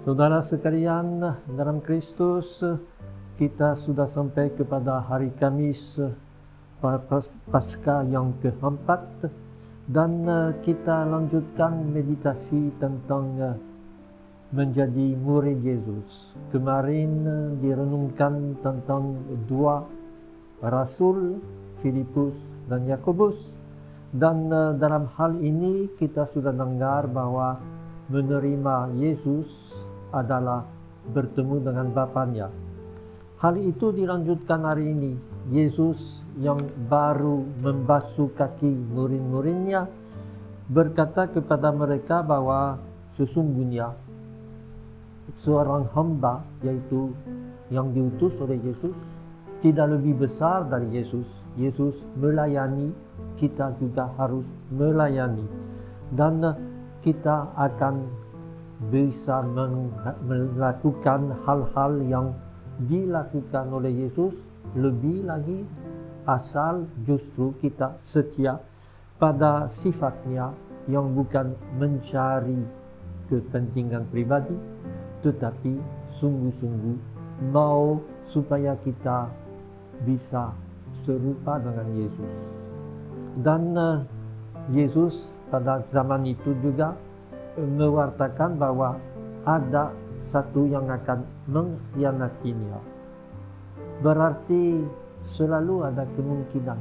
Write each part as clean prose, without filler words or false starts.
Saudara sekalian, dalam Kristus kita sudah sampai kepada hari Kamis Paskah yang keempat, dan kita lanjutkan meditasi tentang menjadi murid Yesus. Kemarin direnungkan tentang dua rasul, Filipus dan Yakobus, dan dalam hal ini kita sudah dengar bahwa menerima Yesus adalah bertemu dengan Bapanya. Hal itu dilanjutkan hari ini. Yesus yang baru membasuh kaki murid-muridnya berkata kepada mereka bahwa sesungguhnya seorang hamba, yaitu yang diutus oleh Yesus, tidak lebih besar dari Yesus. Yesus melayani, kita juga harus melayani. Dan kita akan bisa melakukan hal-hal yang dilakukan oleh Yesus lebih lagi, asal justru kita setia pada sifatnya yang bukan mencari kepentingan pribadi, tetapi sungguh-sungguh mau supaya kita bisa serupa dengan Yesus. Dan Yesus pada zaman itu juga mewartakan bahwa ada satu yang akan mengkhianatinya. Berarti selalu ada kemungkinan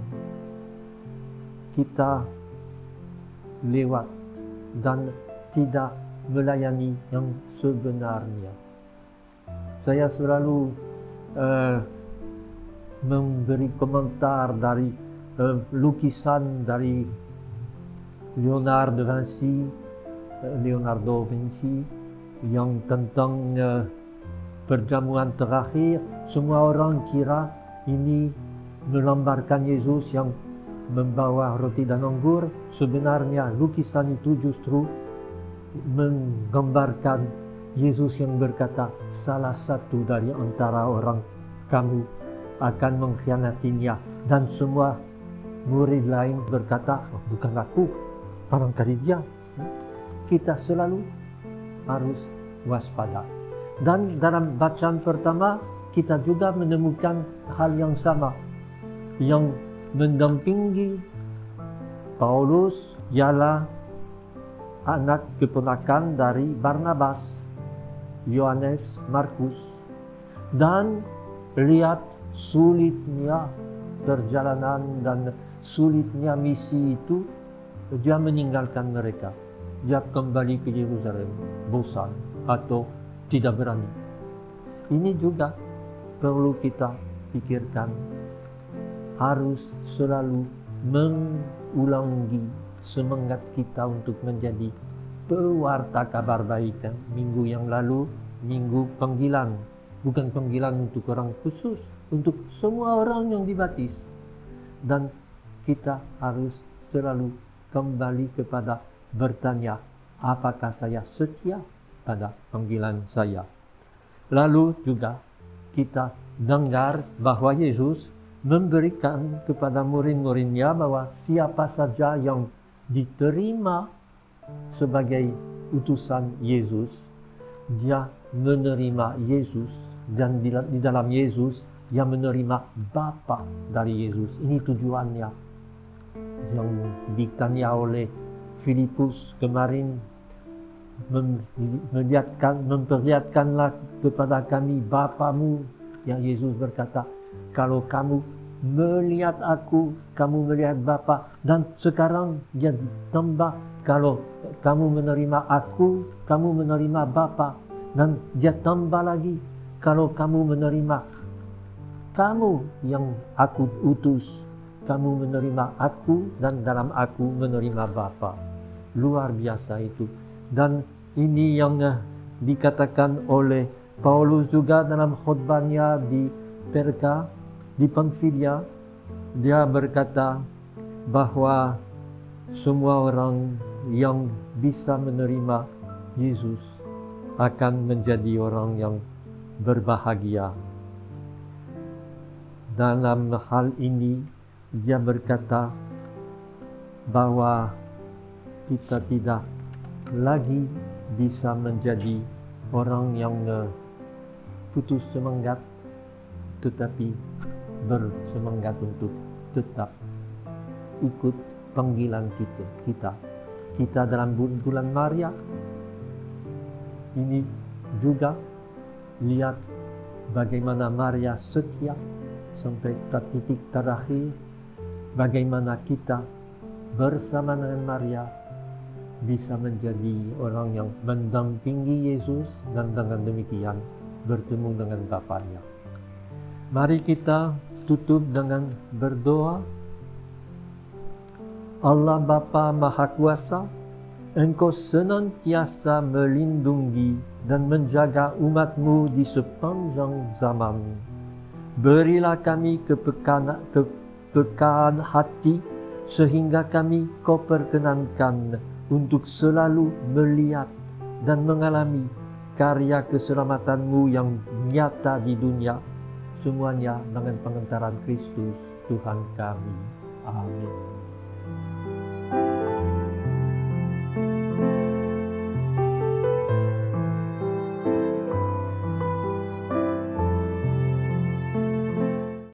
kita lewat dan tidak melayani yang sebenarnya. Saya selalu memberi komentar dari lukisan dari Leonardo Vinci yang tentang perjamuan terakhir. Semua orang kira ini melambangkan Yesus yang membawa roti dan anggur. Sebenarnya lukisan itu justru menggambarkan Yesus yang berkata, salah satu dari antara orang kamu akan mengkhianatinya. Dan semua murid lain berkata, oh, bukan aku, barangkali dia. Kita selalu harus waspada. Dan dalam bacaan pertama kita juga menemukan hal yang sama. Yang mendampingi Paulus ialah anak keponakan dari Barnabas, Yohanes Markus. Dan lihat sulitnya perjalanan dan sulitnya misi itu. Dia meninggalkan mereka. Dia kembali ke Yerusalem, bosan atau tidak berani. Ini juga perlu kita pikirkan. Harus selalu mengulangi semangat kita untuk menjadi pewarta kabar baik. Minggu yang lalu, minggu panggilan. Bukan panggilan untuk orang khusus, untuk semua orang yang dibaptis. Dan kita harus selalu kembali kepada bertanya, apakah saya setia pada panggilan saya? Lalu juga kita dengar bahwa Yesus memberikan kepada murid-muridnya bahwa siapa saja yang diterima sebagai utusan Yesus, dia menerima Yesus, dan di dalam Yesus dia menerima Bapa dari Yesus. Ini tujuannya yang ditanya oleh Filipus kemarin, memperlihatkanlah kepada kami Bapamu. Yang Yesus berkata, kalau kamu melihat aku, kamu melihat Bapa. Dan sekarang dia tambah, kalau kamu menerima aku, kamu menerima Bapa. Dan dia tambah lagi, kalau kamu menerima kamu yang aku utus, kamu menerima aku, dan dalam aku menerima Bapa. Luar biasa itu. Dan ini yang dikatakan oleh Paulus juga dalam khotbahnya di Perga, di Pamfilia. Dia berkata bahwa semua orang yang bisa menerima Yesus akan menjadi orang yang berbahagia. Dalam hal ini dia berkata bahwa kita tidak lagi bisa menjadi orang yang putus semangat, tetapi bersemangat untuk tetap ikut panggilan kita dalam bulan Maria ini juga lihat bagaimana Maria setia sampai ke titik terakhir, bagaimana kita bersama dengan Maria bisa menjadi orang yang mendampingi Yesus dan dengan demikian bertemu dengan Bapaknya. Mari kita tutup dengan berdoa. Allah Bapa Maha Kuasa, Engkau senantiasa melindungi dan menjaga umat-Mu di sepanjang zaman. Berilah kami kepekaan hati sehingga kami Kau perkenankan untuk selalu melihat dan mengalami karya keselamatan-Mu yang nyata di dunia. Semuanya dengan pengantaran Kristus Tuhan kami. Amin.